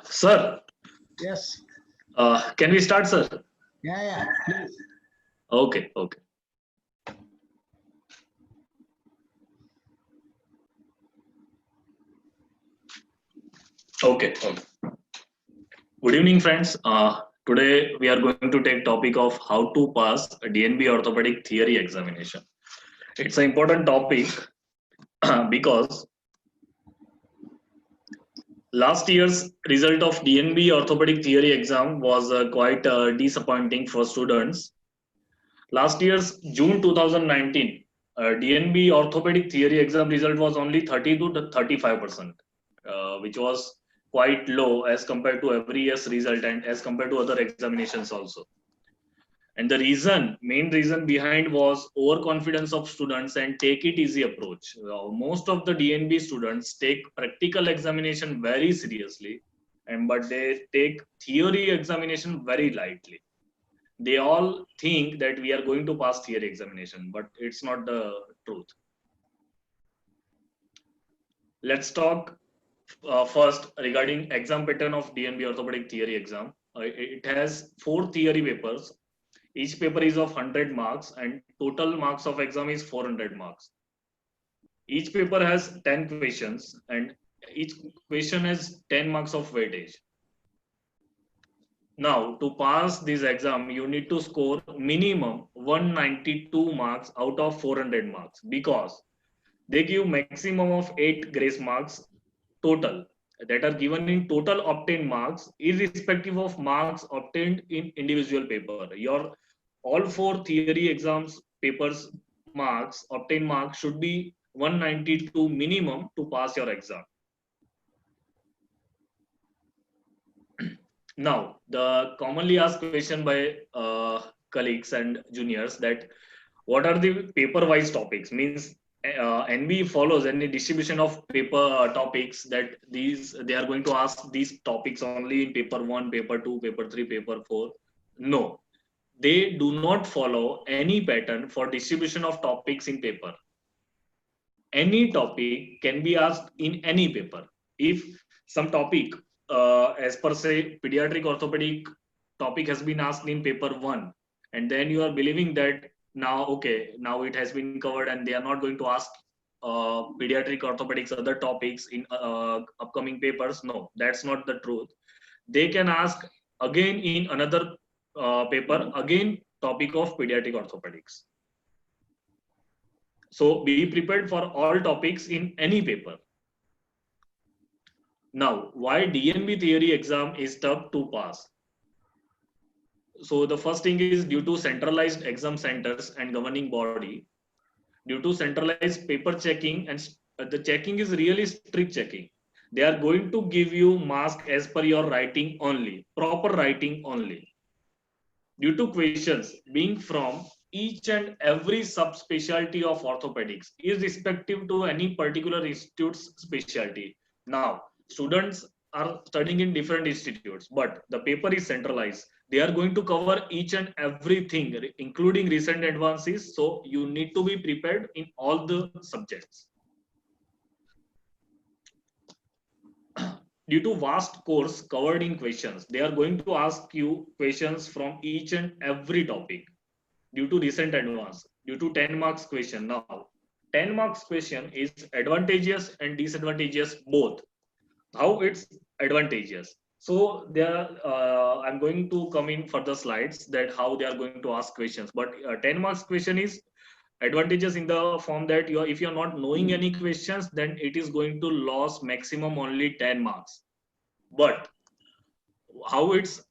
Sir, Yes. can we start, sir? Yeah. Please. Okay, okay. Okay, okay. Good evening, friends. Today we are going to take topic of how to pass a DNB orthopedic theory examination. It's an important topic because last year's result of DNB orthopedic theory exam was quite disappointing for students. Last year's June 2019 DNB orthopedic theory exam result was only 30 to 35%, which was quite low as compared to every year's result and as compared to other examinations also. And the main reason behind was overconfidence of students and take it easy approach. Most of the DNB students take practical examination very seriously, and but they take theory examination very lightly. They all think that we are going to pass theory examination, but it's not the truth. Let's talk first regarding exam pattern of DNB orthopedic theory exam. It has 4 theory papers. Each paper is of 100 marks and total marks of exam is 400 marks. Each paper has 10 questions and each question has 10 marks of weightage. Now, to pass this exam, you need to score minimum 192 marks out of 400 marks because they give maximum of 8 grace marks total that are given in total obtained marks irrespective of marks obtained in individual paper. Your all 4 theory exams papers marks obtained marks should be 192 minimum to pass your exam. Now, the commonly asked question by colleagues and juniors that what are the paper-wise topics? Means NB follows any distribution of paper topics that they are going to ask these topics only in paper 1, paper 2, paper 3, paper 4. No, they do not follow any pattern for distribution of topics in paper. Any topic can be asked in any paper. If some topic, as per say, pediatric orthopedic topic has been asked in paper 1, and then you are believing that now, okay, now it has been covered and they are not going to ask pediatric orthopedics other topics in upcoming papers. No, that's not the truth. They can ask again in another paper, again topic of pediatric orthopedics. So be prepared for all topics in any paper. Now, why DNB theory exam is tough to pass? So the first thing is due to centralized exam centers and governing body, due to centralized paper checking, and the checking is really strict checking. They are going to give you marks as per your writing only, proper writing only. Due to questions being from each and every subspecialty of orthopedics, irrespective to any particular institute's specialty. Now, students are studying in different institutes, but the paper is centralized. They are going to cover each and everything, including recent advances. So you need to be prepared in all the subjects. Due to vast course covered in questions, they are going to ask you questions from each and every topic due to recent advance, due to 10 marks question. Now, 10 marks question is advantageous and disadvantageous both. How it's advantageous? So there, I'm going to come in further slides that how they are going to ask questions. But 10 marks question is advantages in the form that if you're not knowing any questions, then it is going to lose maximum only 10 marks. But how it's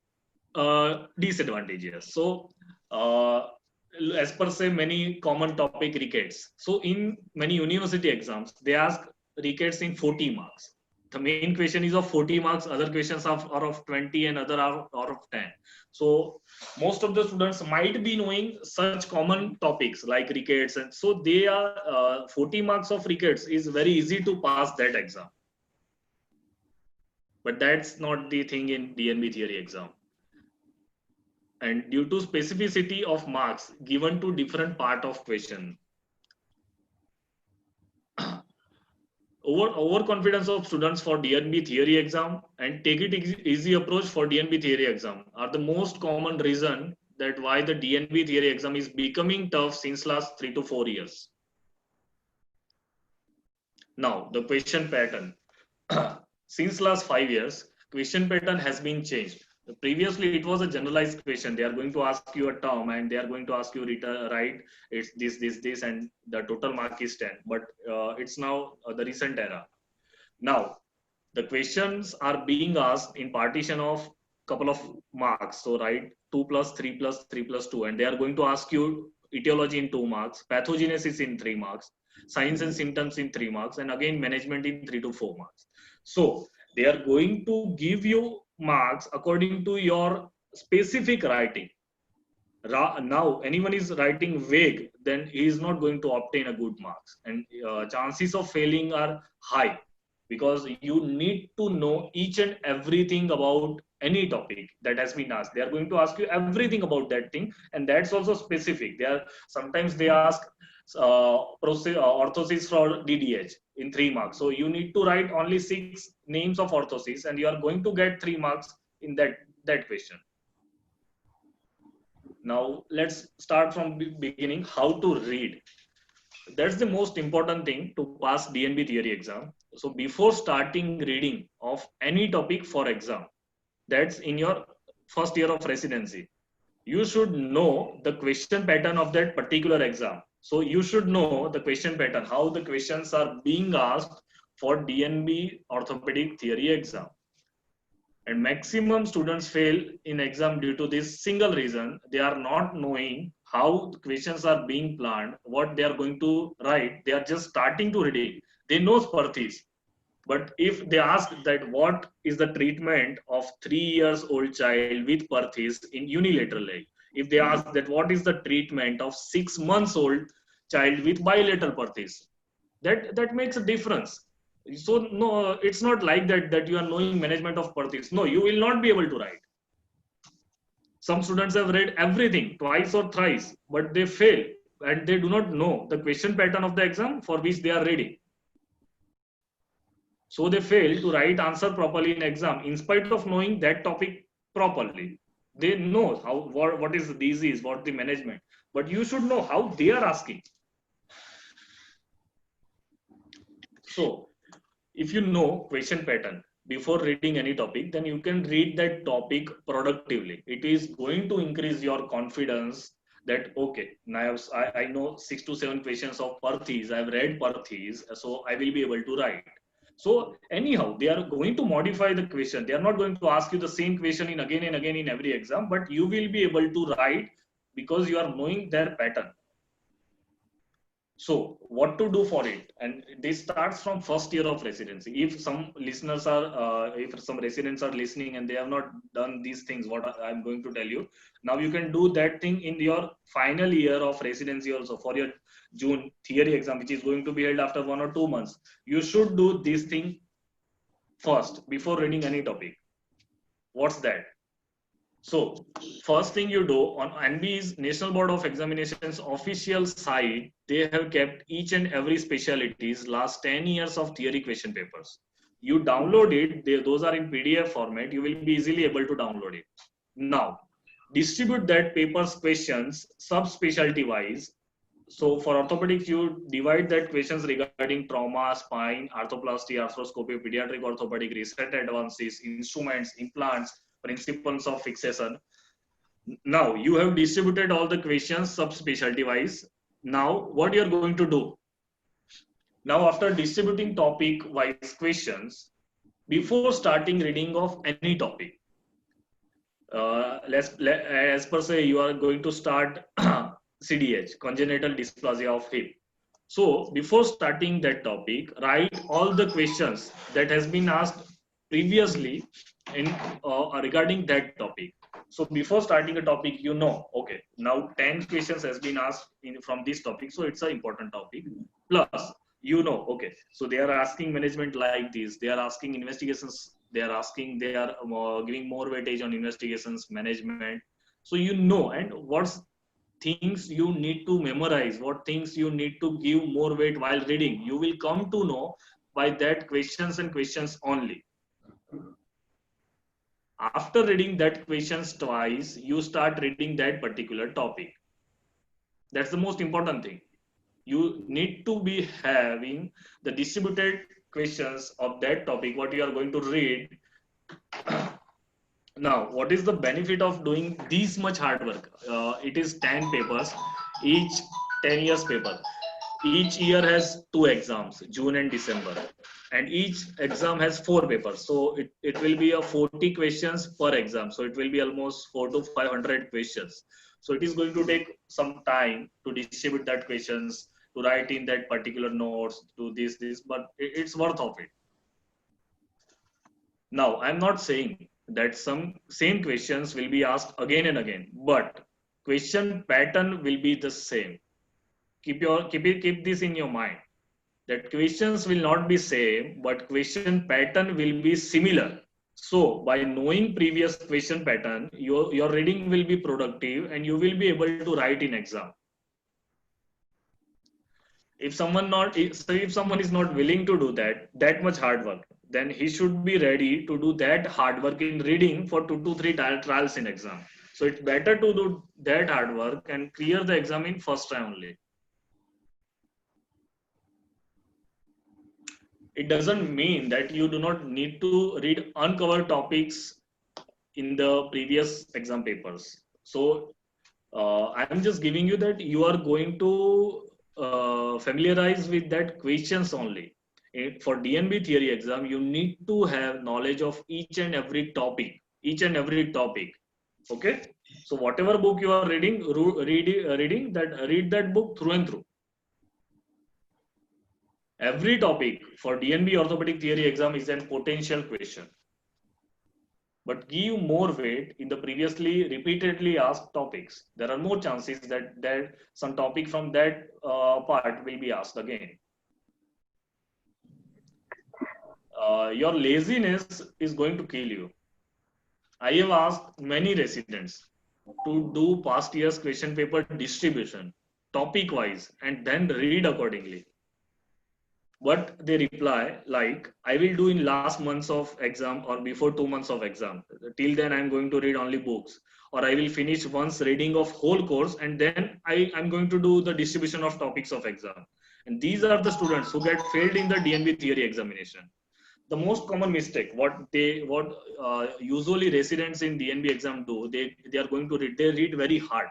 disadvantageous? So as per say many common topic rickets. So in many university exams, they ask rickets in 40 marks. The main question is of 40 marks, other questions are of 20 and other are of 10. So most of the students might be knowing such common topics like rickets, and so they are 40 marks of rickets is very easy to pass that exam. But that's not the thing in DNB theory exam. And due to specificity of marks given to different part of question, overconfidence of students for DNB theory exam and take it easy approach for DNB theory exam are the most common reason that why the DNB theory exam is becoming tough since last 3 to 4 years. Now, the question pattern. Since last 5 years, question pattern has been changed. Previously, it was a generalized question. They are going to ask you a term and they are going to ask you write it's this, and the total mark is 10. But it's now the recent era. Now, the questions are being asked in partition of couple of marks. So, write 2 plus 3 plus 3 plus 2, and they are going to ask you etiology in 2 marks, pathogenesis in 3 marks, signs and symptoms in 3 marks, and again management in 3 to 4 marks. So they are going to give you marks according to your specific writing. Now anyone is writing vague, then he is not going to obtain a good marks, and chances of failing are high, because you need to know each and everything about any topic that has been asked. They are going to ask you everything about that thing, and that's also specific. They are sometimes they ask orthosis for DDH in 3 marks. So you need to write only 6 names of orthosis, and you are going to get 3 marks in that question. Now let's start from beginning. How to read. That's the most important thing to pass DNB theory exam. So before starting reading of any topic for exam, that's in your first year of residency, you should know the question pattern of that particular exam. So you should know the question pattern, how the questions are being asked for DNB orthopedic theory exam. And maximum students fail in exam due to this single reason. They are not knowing how the questions are being planned, what they are going to write. They are just starting to reading. They know Sparthis. But if they ask that what is the treatment of 3 years old child with Perthes in unilateral leg, if they ask that what is the treatment of 6 months old child with bilateral Perthes, that makes a difference. So no, it's not like that you are knowing management of Perthes. No, you will not be able to write. Some students have read everything twice or thrice, but they fail and they do not know the question pattern of the exam for which they are reading. So they fail to write answer properly in exam in spite of knowing that topic properly. They know what is the disease, what the management, but you should know how they are asking. So if you know question pattern before reading any topic, then you can read that topic productively. It is going to increase your confidence that, okay, now I know 6 to 7 questions of Perthes, I've read Perthes, so I will be able to write. So anyhow, they are going to modify the question. They are not going to ask you the same question in again and again in every exam, but you will be able to write because you are knowing their pattern. So what to do for it? And this starts from first year of residency. If some listeners are, if some residents are listening and they have not done these things, what I'm going to tell you, now you can do that thing in your final year of residency also for your June theory exam, which is going to be held after 1 or 2 months. You should do this thing first before reading any topic. What's that? So first thing you do on NB's National Board of Examinations official site, they have kept each and every specialties last 10 years of theory question papers. You download it, those are in PDF format, you will be easily able to download it. Now, distribute that paper's questions subspecialty wise. So for orthopedics, you divide that questions regarding trauma, spine, arthroplasty, arthroscopy, pediatric orthopedic, recent advances, instruments, implants, principles of fixation. Now you have distributed all the questions subspecialty wise. Now what you are going to do? Now after distributing topic wise questions, before starting reading of any topic, as per se, you are going to start CDH, congenital dysplasia of hip. So before starting that topic, write all the questions that has been asked previously in regarding that topic. So before starting a topic, you know, okay, now 10 questions has been asked from this topic, so it's an important topic. Plus, you know, okay, so they are asking management like this, they are asking investigations, they are giving more weightage on investigations management. So you know, and what's things you need to memorize, what things you need to give more weight while reading, you will come to know by that questions and questions only. After reading that questions twice, you start reading that particular topic. That's the most important thing. You need to be having the distributed questions of that topic, what you are going to read. Now, what is the benefit of doing this much hard work? It is 10 papers, each 10 years paper. Each year has two exams, June and December. And each exam has four papers. So it will be a 40 questions per exam. So it will be almost 400 to 500 questions. So it is going to take some time to distribute that questions, to write in that particular notes, to this, but it's worth of it. Now, I'm not saying that some same questions will be asked again and again, but question pattern will be the same. Keep this in your mind, that questions will not be same, but question pattern will be similar. So by knowing previous question pattern, your reading will be productive and you will be able to write in exam. If someone is not willing to do that much hard work, then he should be ready to do that hard work in reading for 2 to 3 trials in exam. So it's better to do that hard work and clear the exam in first try only. It doesn't mean that you do not need to read uncovered topics in the previous exam papers. So I'm just giving you that you are going to familiarize with that questions only. For DNB theory exam, you need to have knowledge of each and every topic. Okay. So whatever book you are reading, read that book through and through. Every topic for DNB orthopedic theory exam is a potential question. But give more weight in the previously repeatedly asked topics. There are more chances that some topic from that part will be asked again. Your laziness is going to kill you. I have asked many residents to do past year's question paper distribution, topic wise, and then read accordingly. But they reply like, I will do in last months of exam or before 2 months of exam. Till then, I'm going to read only books, or I will finish once reading of whole course, and then I'm going to do the distribution of topics of exam. And these are the students who get failed in the DNB theory examination. The most common mistake, what usually residents in DNB exam do, they are going to read. They read very hard.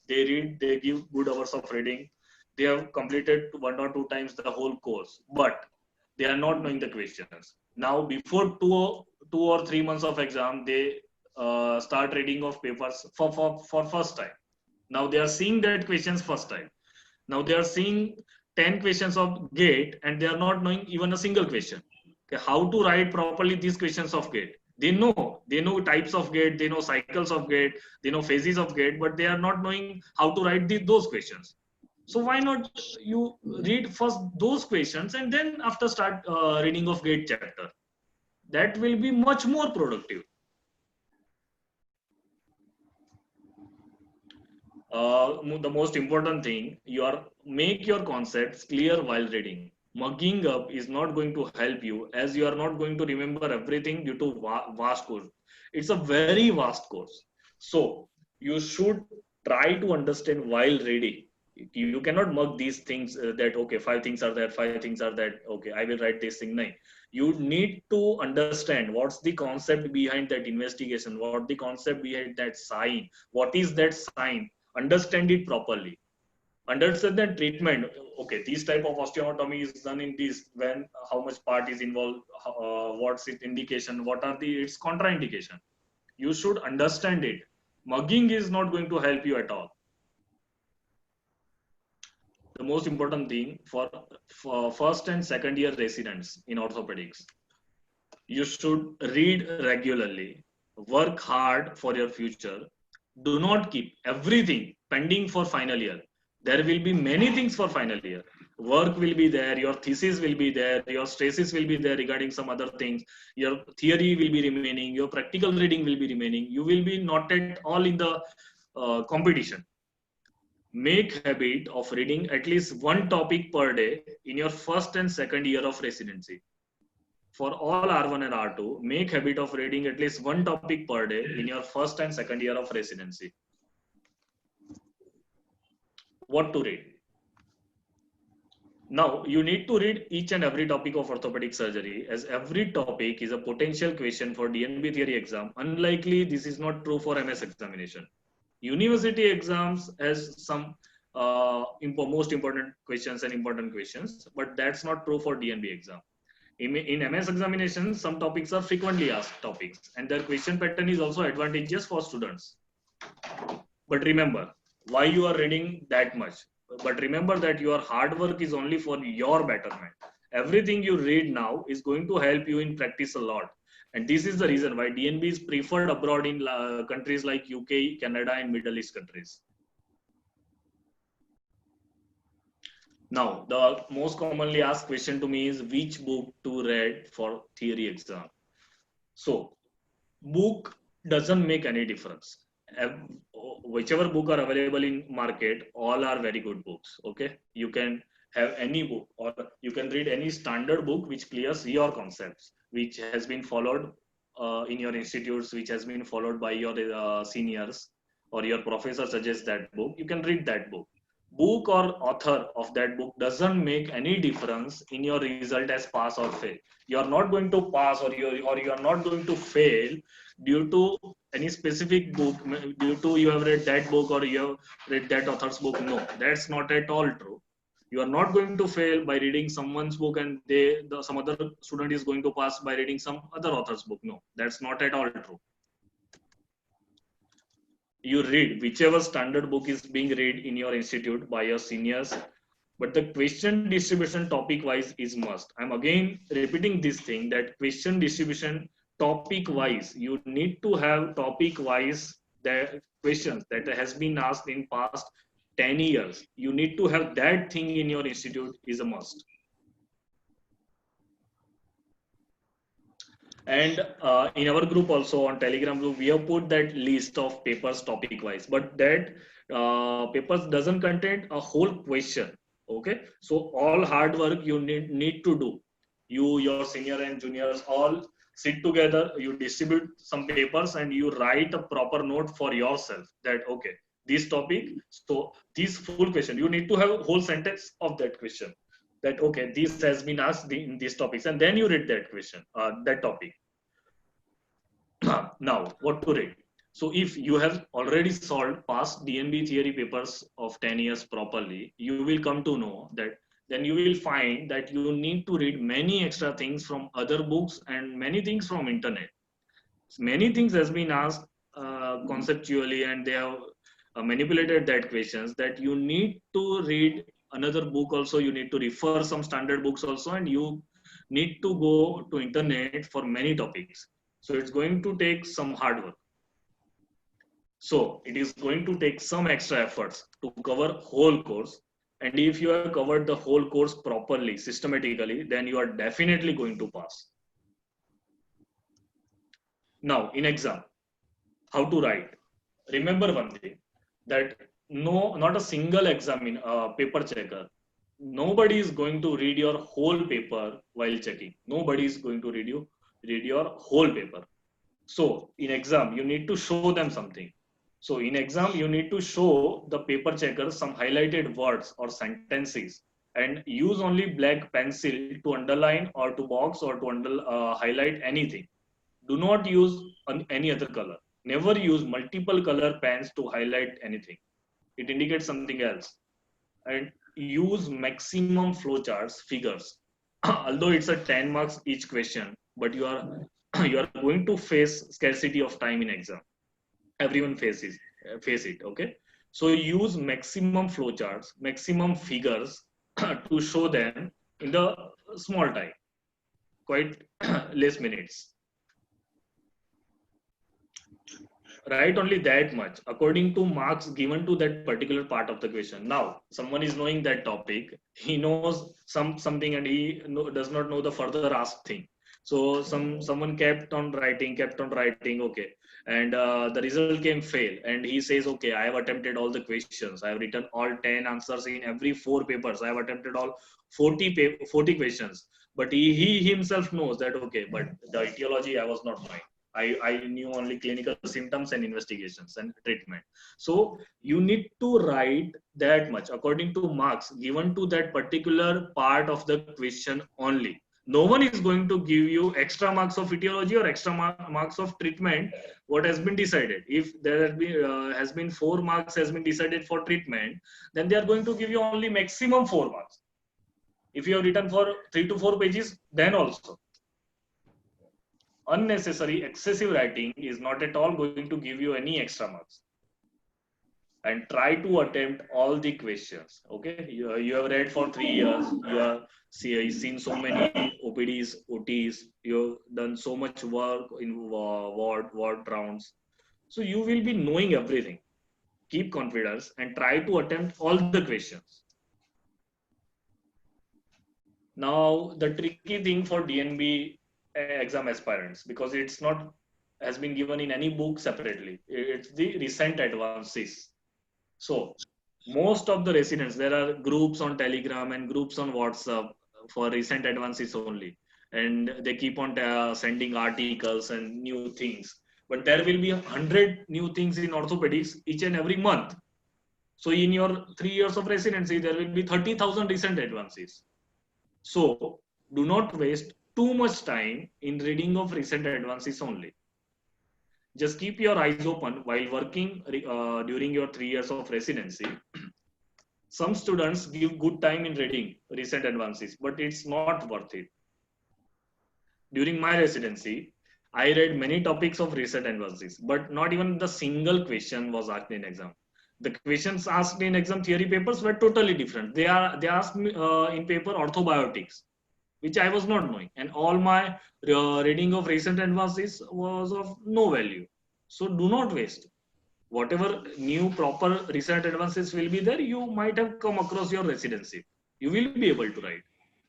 They give good hours of reading. They have completed 1 or 2 times the whole course, but they are not knowing the questions. Now, before 2 or 3 months of exam, they start reading of papers for first time. Now they are seeing that questions first time. Now they are seeing 10 questions of GATE and they are not knowing even a single question. Okay, how to write properly these questions of GATE? They know types of GATE, they know cycles of GATE, they know phases of GATE, but they are not knowing how to write those questions. So why not you read first those questions and then after start reading of GATE chapter? That will be much more productive. The most important thing, make your concepts clear while reading. Mugging up is not going to help you, as you are not going to remember everything due to vast course. It's a very vast course. So you should try to understand while reading. You cannot mug these things that, okay, 5 things are there, 5 things are that, okay, I will write this thing. No. You need to understand what's the concept behind that investigation, what the concept behind that sign, what is that sign, understand it properly. Understand the treatment. Okay, this type of osteotomy is done in this, when, how much part is involved, what's its indication, what are its contraindication. You should understand it. Mugging is not going to help you at all. The most important thing for first and second year residents in orthopedics, you should read regularly, work hard for your future. Do not keep everything pending for final year. There will be many things for final year. Work will be there, your thesis will be there, your stresses will be there regarding some other things, your theory will be remaining, your practical reading will be remaining. You will be not at all in the competition. Make habit of reading at least one topic per day in your first and second year of residency. for all R1 and R2, make habit of reading at least one topic per day in your first and second year of residency. What to read? Now, you need to read each and every topic of orthopedic surgery, as every topic is a potential question for DNB theory exam. Unlikely, this is not true for MS examination. University exams has some most important questions, but that's not true for DNB exam. In MS examinations, some topics are frequently asked topics, and their question pattern is also advantageous for students. But remember, why you are reading that much? But remember that your hard work is only for your betterment. Everything you read now is going to help you in practice a lot. And this is the reason why DNB is preferred abroad in countries like UK, Canada, and Middle East countries. Now, the most commonly asked question to me is which book to read for theory exam. So, book doesn't make any difference. Whichever book are available in market, all are very good books. Okay, you can have any book, or you can read any standard book which clears your concepts, which has been followed in your institutes, which has been followed by your seniors, or your professor suggests that book. You can read that book. Book or author of that book doesn't make any difference in your result as pass or fail. You are not going to pass, or you are not going to fail due to any specific book, due to you have read that book or you have read that author's book. No, that's not at all true. You are not going to fail by reading someone's book and some other student is going to pass by reading some other author's book. No, that's not at all true. You read whichever standard book is being read in your institute by your seniors, but the question distribution topic wise is must. I'm again repeating this thing, that question distribution topic wise, you need to have topic wise the questions that has been asked in past 10 years. You need to have that thing in your institute is a must. And in our group also, on Telegram group, we have put that list of papers topic wise, but that papers doesn't contain a whole question. Okay, so all hard work you need to do. You, your senior and juniors all sit together, you distribute some papers and you write a proper note for yourself that okay, this topic, so this full question, you need to have a whole sentence of that question, that okay, this has been asked in these topics, and then you read that question, that topic. Now, what to read? So if you have already solved past DNB theory papers of 10 years properly, you will come to know that then you will find that you need to read many extra things from other books and many things from internet. Many things has been asked conceptually, and they have manipulated that questions, that you need to read another book also, you need to refer some standard books also, and you need to go to internet for many topics. So it's going to take some hard work. So it is going to take some extra efforts to cover whole course. And if you have covered the whole course properly, systematically, then you are definitely going to pass. Now, in exam, how to write? Remember one thing, that no, not a single paper checker. Nobody is going to read your whole paper while checking. Nobody is going to read your whole paper. So in exam, you need to show them something. So in exam, you need to show the paper checker some highlighted words or sentences, and use only black pencil to underline or to box or to highlight anything. Do not use any other color. Never use multiple color pens to highlight anything. It indicates something else. And use maximum flowcharts, figures. Although it's a 10 marks each question, but you are going to face scarcity of time in exam. Everyone face it. Okay, so use maximum flowcharts, maximum figures to show them in the small time, quite less minutes. Write only that much according to marks given to that particular part of the question. Now, someone is knowing that topic, he knows something, and he does not know the further asked thing. So someone kept on writing, okay, and the result came fail, and he says, okay, I have attempted all the questions, I have written all 10 answers in every 4 papers, I have attempted all 40 questions, but he himself knows that, okay, but the etiology I was not knowing. I knew only clinical symptoms and investigations and treatment. So you need to write that much according to marks given to that particular part of the question only. No one is going to give you extra marks of etiology or extra marks of treatment. What has been decided? If there has been 4 marks has been decided for treatment, then they are going to give you only maximum 4 marks. If you have written for 3 to 4 pages, then also unnecessary excessive writing is not at all going to give you any extra marks. And try to attempt all the questions. Okay, you have read for 3 years, you have seen so many OPDs, OTs, you've done so much work in ward rounds, so you will be knowing everything. Keep confidence and try to attempt all the questions. Now the tricky thing for DNB exam aspirants, because it's not has been given in any book separately, it's the recent advances. So most of the residents, there are groups on Telegram and groups on WhatsApp for recent advances only, and they keep on sending articles and new things. But there will be 100 new things in orthopedics each and every month. So in your 3 years of residency, there will be 30,000 recent advances. So do not waste too much time in reading of recent advances only. Just keep your eyes open while working during your 3 years of residency. Some students give good time in reading recent advances, but it's not worth it. During my residency, I read many topics of recent advances, but not even the single question was asked in exam. The questions asked in exam theory papers were totally different. They asked me in paper orthobiotics, which I was not knowing, and all my reading of recent advances was of no value. So do not waste. Whatever new proper recent advances will be there, you might have come across your residency. You will be able to write.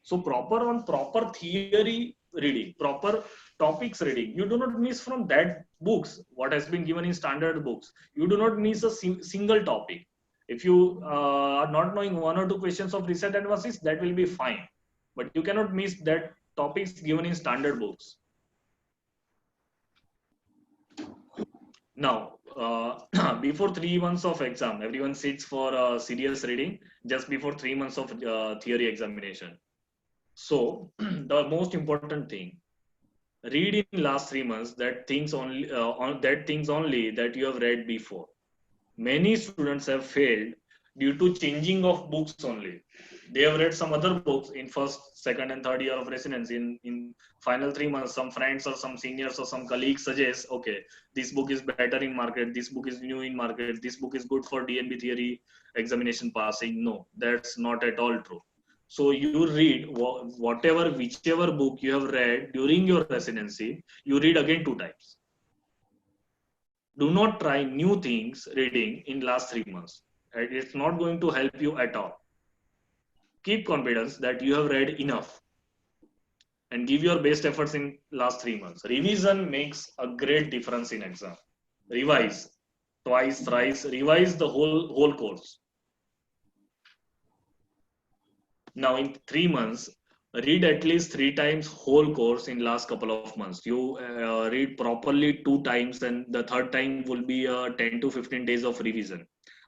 So proper theory reading, proper topics reading. You do not miss from that books what has been given in standard books. You do not miss a single topic. If you are not knowing 1 or 2 questions of recent advances, that will be fine. But you cannot miss that topics given in standard books. Now, before 3 months of exam, everyone sits for serious reading just before 3 months of theory examination. So, the most important thing, read in last 3 months that things only that you have read before. Many students have failed due to changing of books only. They have read some other books in first, second, and third year of residency. In final 3 months, some friends or some seniors or some colleagues suggest, okay, this book is better in market, this book is new in market, this book is good for DNB theory examination passing. No, that's not at all true. So you read whichever book you have read during your residency, you read again 2 times. Do not try new things reading in last 3 months. It's not going to help you at all. Keep confidence that you have read enough and give your best efforts in last 3 months. Revision makes a great difference in exam. Revise twice, thrice, revise the whole course. Now in 3 months, read at least 3 times whole course in last couple of months. You read properly 2 times, and the third time will be 10 to 15 days of revision.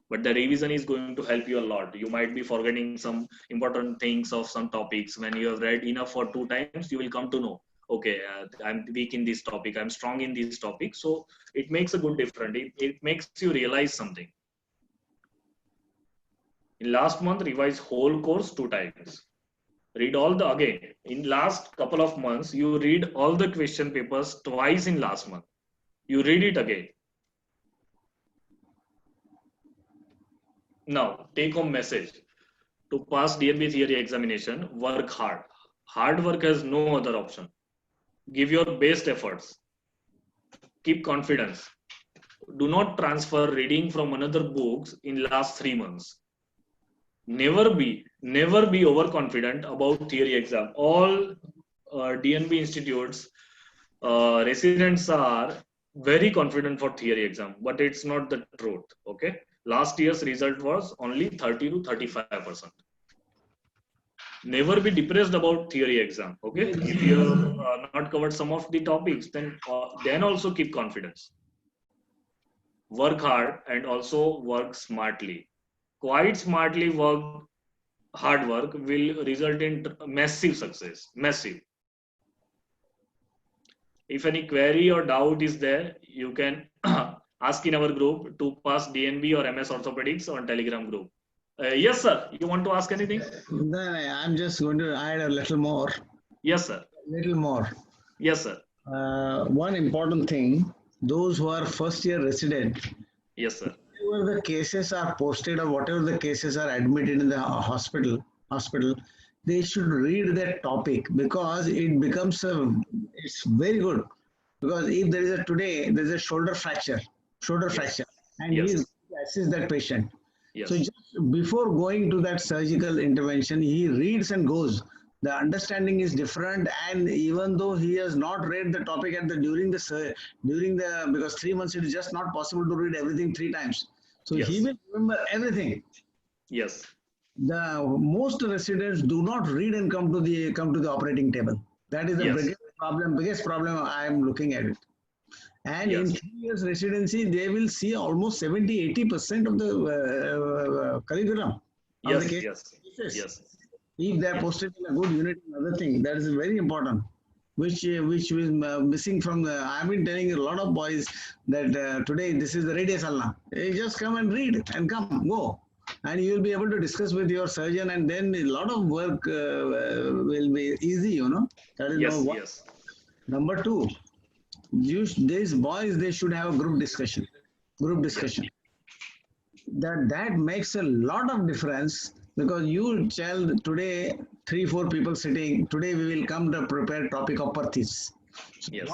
But the revision is going to help you a lot. You might be forgetting some important things of some topics. When you have read enough for 2 times, you will come to know, okay, I'm weak in this topic, I'm strong in this topic. So it makes a good difference. It makes you realize something. In last month, revise whole course 2 times. Read all the again. In last couple of months, you read all the question papers twice in last month. You read it again. Now, take home message. To pass DNB theory examination, work hard. Hard work has no other option. Give your best efforts. Keep confidence. Do not transfer reading from another books in last 3 months. Never be overconfident about theory exam. All DNB institutes residents are very confident for theory exam, but it's not the truth. Okay, last year's result was only 30 to 35%. never be depressed about theory exam. Okay, if you have not covered some of the topics, then also keep confidence. Work hard and also work smartly. Quite smartly work, hard work will result in massive success. Massive. If any query or doubt is there, you can ask in our group to pass DNB or MS Orthopedics on Telegram group. Yes, sir. You want to ask anything? Then I'm just going to add a little more. Yes, sir. Little more. Yes, sir. One important thing, those who are first year resident, Yes, sir. whatever the cases are posted or whatever the cases are admitted in the hospital, they should read that topic because it becomes it's very good. Because if there is a today, there is a shoulder fracture, and Yes. he assess that patient. Yes. So just before going to that surgical intervention, he reads and goes. The understanding is different, and even though he has not read the topic at the during the because 3 months it is just not possible to read everything 3 times. So he Yes. will remember everything. Yes. The most residents do not read and come to the operating table. That is the Yes. biggest problem I am looking at it. And in Yes. 3 years residency, they will see almost 70-80% of the curriculum of Yes. the case. Yes. Yes. If they are Yes. posted in a good unit, another thing that is very important, which is missing from the. I've been telling a lot of boys that today this is the radius Allah. You just come and read and go, and you will be able to discuss with your surgeon, and then a lot of work will be easy. That is Yes. number one. Yes. Number two, these boys they should have a group discussion. That makes a lot of difference because you tell today 3-4 people sitting today we will come to prepare topic of Perthes. So Yes.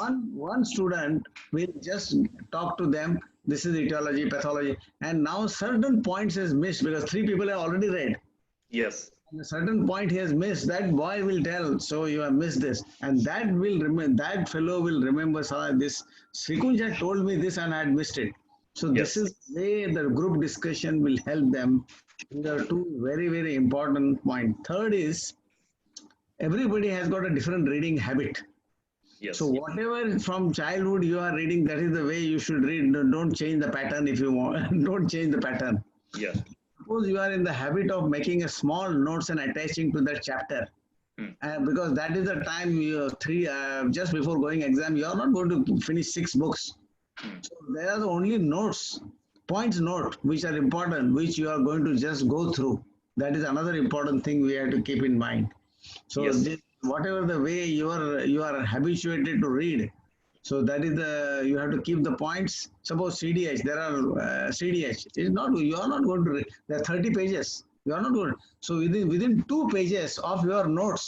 one student will just talk to them. This is etiology, pathology, and now certain points is missed because 3 people have already read. Yes. And a certain point he has missed. That boy will tell, so you have missed this, and that will remember. That fellow will remember. This Srikunj told me this, and I had missed it. So this Yes. is where the group discussion will help them. These are 2 very, very important points. Third is everybody has got a different reading habit. Yes. So whatever from childhood you are reading, that is the way you should read. Don't change the pattern if you want. Don't change the pattern. Yes. Suppose you are in the habit of making a small notes and attaching to that chapter. Because that is the time just before going exam, you are not going to finish 6 books. So there are only notes, points note, which are important, which you are going to just go through. That is another important thing we have to keep in mind. So Yes. whatever the way you are habituated to read, so that is you have to keep the points. Suppose CDH, there are CDH. You are not going to read. There are 30 pages. You are not going. So within 2 pages of your notes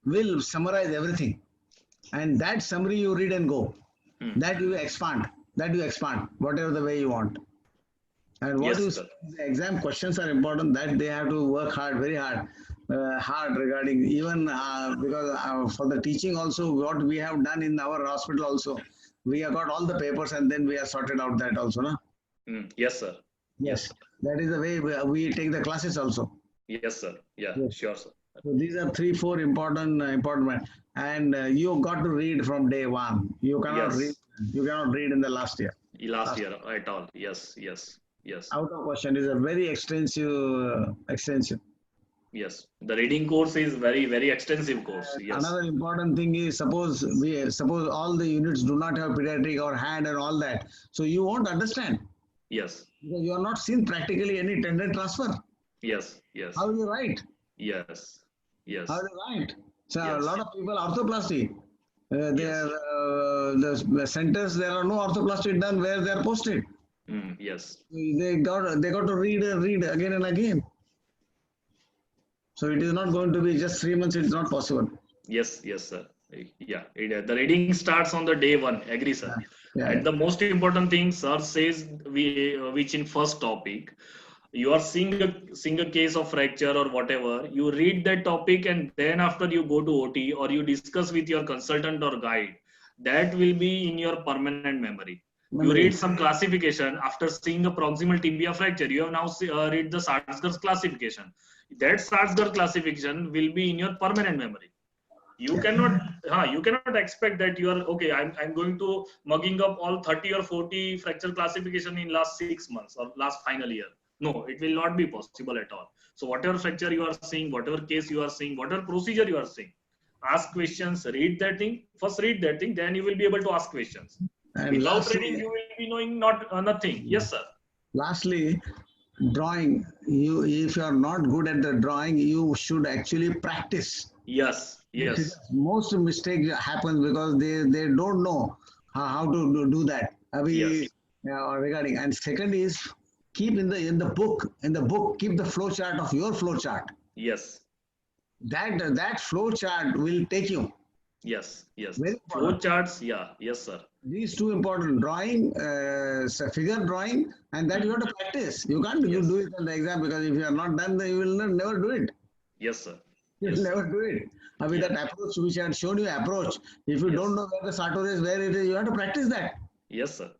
will summarize everything, and that summary you read and go. That you expand. Whatever the way you want. And what Yes, the exam questions are important. That they have to work hard, very hard. Regarding even because for the teaching also what we have done in our hospital also we have got all the papers and then we have sorted out that also no? Yes, sir. Yes, that is the way we take the classes also. Yes, sir. Yeah. Yes. Sure, sir. So these are 3-4 important and you got to read from day one. You cannot read in the last year. Last year at all. Yes. Out of question is a very extensive. Yes. The reading course is very, very extensive course. Yes. Another important thing is suppose all the units do not have pediatric or hand and all that. So you won't understand. Yes. Because you are not seen practically any tendon transfer. Yes. How do you write? Yes. How do you write? So Yes. a lot of people arthroplasty. The centers there are no arthroplasty done where they are posted. Yes. They got to read again and again. So it is not going to be just 3 months. It's not possible. Yes, sir. Yeah, the reading starts on the day 1. Agree, sir. And the most important thing, sir says, which in first topic, you are seeing a case of fracture or whatever. You read that topic, and then after you go to OT or you discuss with your consultant or guide, that will be in your permanent memory. You read some classification after seeing a proximal tibia fracture. You have now read the Sargsger's classification. That Sargsger classification will be in your permanent memory. You cannot expect that you are okay. I'm going to mugging up all 30 or 40 fracture classification in last 6 months or last final year. No, it will not be possible at all. So whatever fracture you are seeing, whatever case you are seeing, whatever procedure you are seeing, ask questions, read that thing. First read that thing, then you will be able to ask questions. And without lastly, reading, you will be knowing nothing. Yes, sir. Lastly, drawing. If you are not good at the drawing, you should actually practice. Yes. Most mistakes happen because they don't know how to do that. Yes. Regarding, and second is keep in the book keep the flow chart of your flow chart. Yes. That flow chart will take you. Yes. Flow charts. Yeah. Yes, sir. These two important: drawing, figure drawing, and that you have to practice. You can't you do it in the exam, because if you are not done, then you will never do it. Yes, sir. You will never do it. With that approach, which I had shown you approach, if you don't know where the sartor is, where it is, you have to practice that. Yes, sir.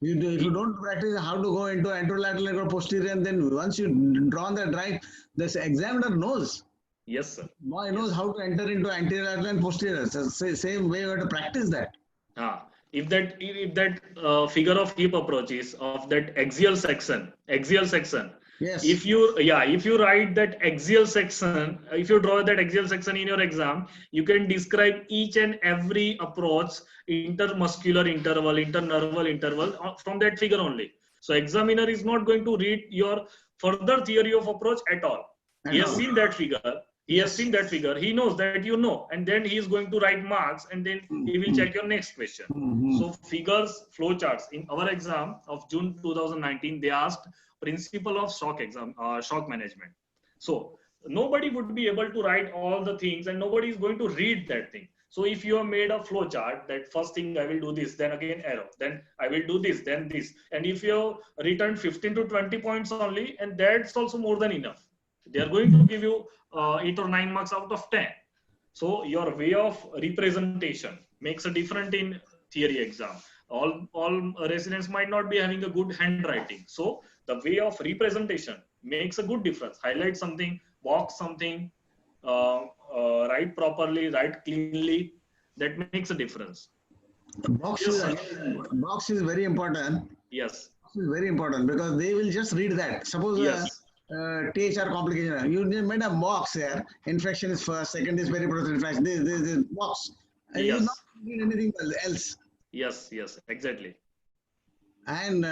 If you don't practice how to go into anterolateral or posterior, and then once you draw that right, this examiner knows. Yes, sir. Boy knows how to enter into anterior and posterior. So same way you have to practice that. If that figure of hip approach is of that axial section. Yes. If you write that axial section, if you draw that axial section in your exam, you can describe each and every approach, intermuscular interval, internerval interval from that figure only. So examiner is not going to read your further theory of approach at all. He has seen that figure. He knows that you know, and then he is going to write marks, and then he will check your next question. So figures, flow charts. In our exam of June 2019, they asked principle of shock management. So nobody would be able to write all the things, and nobody is going to read that thing. So if you have made a flow chart, that first thing I will do this, then again arrow, then I will do this, then this. And if you have written 15 to 20 points only, and that's also more than enough. They are going to give you 8 or 9 marks out of 10. So your way of representation makes a difference in theory exam. All residents might not be having a good handwriting. So the way of representation makes a good difference. Highlight something, box something, write properly, write cleanly. That makes a difference. Box is very important. Yes. Box is very important because they will just read that. Suppose THR complication. You made a box here. Infection is first, second is periprosthetic infection. This box. And you not read anything else. Yes, exactly. And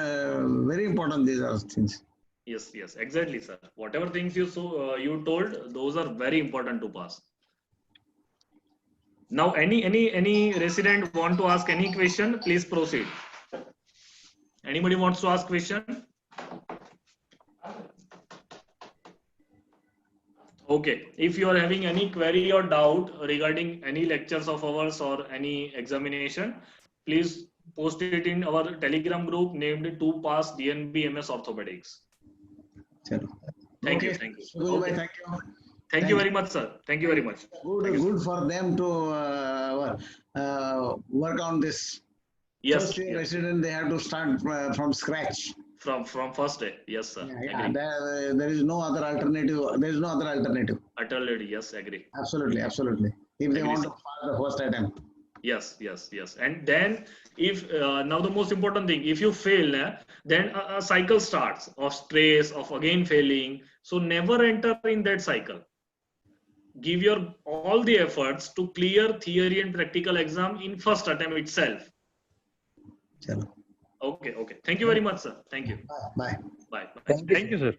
very important, these are things. Yes, exactly, sir. Whatever things you told, those are very important to pass. Now, any resident want to ask any question? Please proceed. Anybody wants to ask question? Okay, if you are having any query or doubt regarding any lectures of ours or any examination, please post it in our Telegram group named 2PASS DNB MS Orthopedics. Thank you. Okay. Thank you very much, sir. Thank you very much. Good for them to work on this. Yes. First year resident, they have to start from scratch. From first day, yes, sir. There is no other alternative. There is no other alternative. Alternative, yes, agree. Absolutely. If they want to pass the first attempt. Yes. And then, if now the most important thing, if you fail, then a cycle starts of stress, of again failing. So never enter in that cycle. Give your all the efforts to clear theory and practical exam in first attempt itself. Chalo. Okay. Thank you very much, sir. Thank you. Bye. Bye. Thank you, sir.